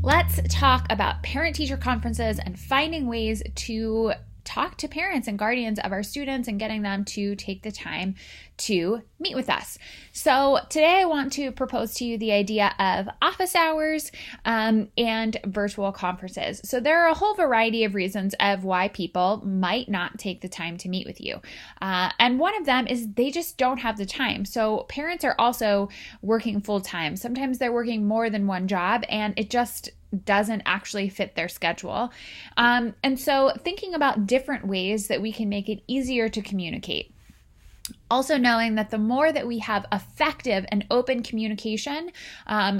Let's talk about parent-teacher conferences and finding ways to talk to parents and guardians of our students and getting them to take the time to meet with us. So today I want to propose to you the idea of office hours and virtual conferences. So there are a whole variety of reasons of why people might not take the time to meet with you. And one of them is they just don't have the time. So parents are also working full time. Sometimes they're working more than one job and it just doesn't actually fit their schedule. And so thinking about different ways that we can make it easier to communicate. Also knowing that the more that we have effective and open communication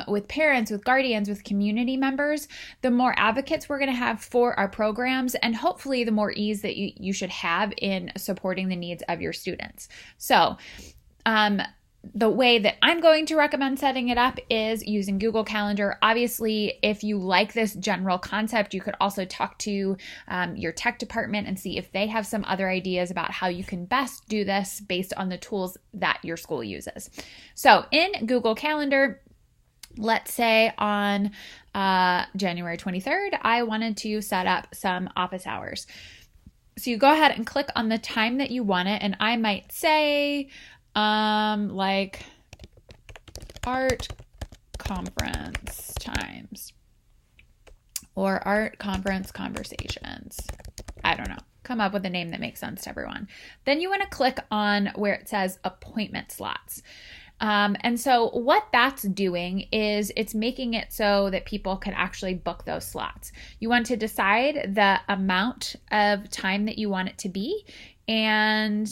with parents, with guardians, with community members, the more advocates we're going to have for our programs, and hopefully the more ease that you should have in supporting the needs of your students. So, the way that I'm going to recommend setting it up is using Google Calendar. Obviously, if you like this general concept, you could also talk to your tech department and see if they have some other ideas about how you can best do this based on the tools that your school uses. So in Google Calendar, let's say on January 23rd, I wanted to set up some office hours. So you go ahead and click on the time that you want it, and I might say like art conference times or art conference conversations. I don't know. Come up with a name that makes sense to everyone. Then you want to click on where it says appointment slots. And so what that's doing is it's making it so that people can actually book those slots. You want to decide the amount of time that you want it to be. And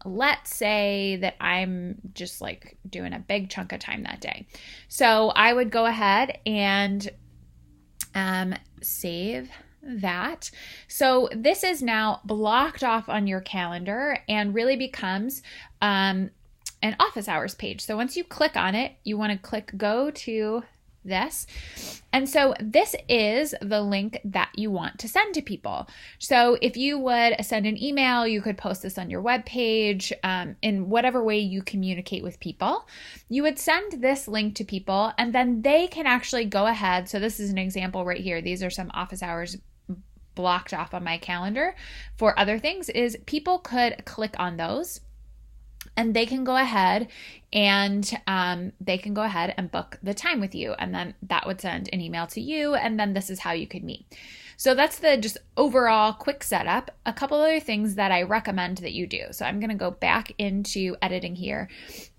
let's say that I'm just like doing a big chunk of time that day. So I would go ahead and save that. So this is now blocked off on your calendar and really becomes an office hours page. So once you click on it, you want to click go to this. And so this is the link that you want to send to people. So if you would send an email, you could post this on your webpage, in whatever way you communicate with people. You would send this link to people and then they can actually go ahead. So this is an example right here. These are some office hours blocked off on my calendar. For other things is people could click on those. And they can go ahead and book the time with you. And then that would send an email to you. And then this is how you could meet. So that's the just overall quick setup. A couple other things that I recommend that you do. So I'm going to go back into editing here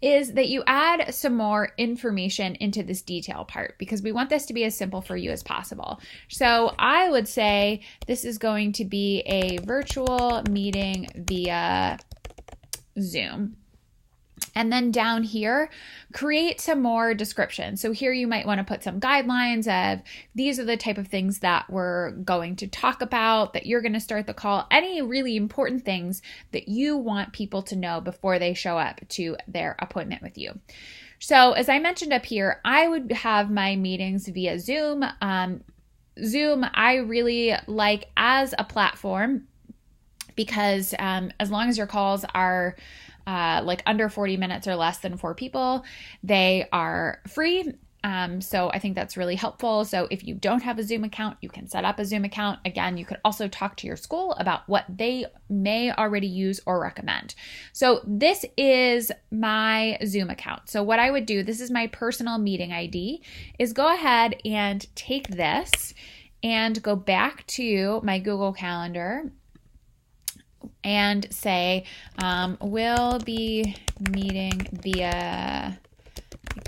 is that you add some more information into this detail part because we want this to be as simple for you as possible. So I would say this is going to be a virtual meeting via Zoom. And then down here, create some more description. So here you might want to put some guidelines of these are the type of things that we're going to talk about, that you're going to start the call, any really important things that you want people to know before they show up to their appointment with you. So as I mentioned up here, I would have my meetings via Zoom. Zoom, I really like as a platform because as long as your calls are like under 40 minutes or less than 4 people, they are free. So I think that's really helpful. So if you don't have a Zoom account, you can set up a Zoom account. Again, you could also talk to your school about what they may already use or recommend. So this is my Zoom account. So what I would do, this is my personal meeting ID, is go ahead and take this and go back to my Google Calendar and say, we'll be meeting via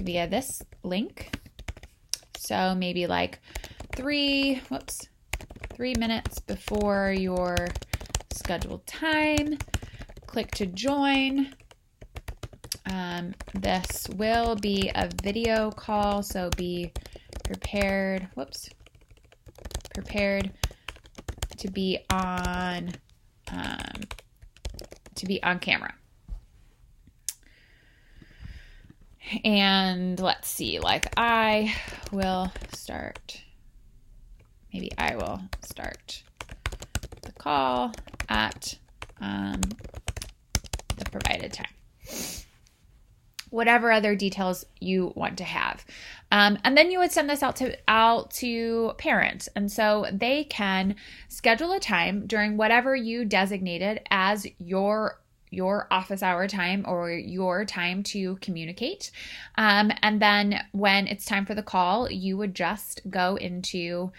this link. So maybe like 3 minutes before your scheduled time, click to join. This will be a video call, so be prepared to be on camera. And let's see, like I will start the call at the provided time. whatever other details you want to have. And then you would send this out to parents. And so they can schedule a time during whatever you designated as your office hour time or your time to communicate. And then when it's time for the call, you would just go into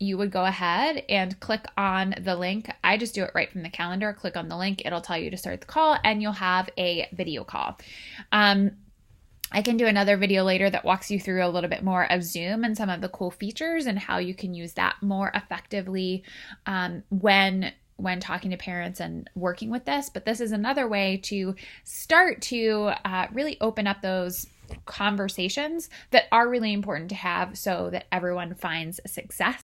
you would go ahead and click on the link. I just do it right from the calendar. Click on the link. It'll tell you to start the call, and you'll have a video call. I can do another video later that walks you through a little bit more of Zoom and some of the cool features and how you can use that more effectively when talking to parents and working with this. But this is another way to start to really open up those conversations that are really important to have so that everyone finds success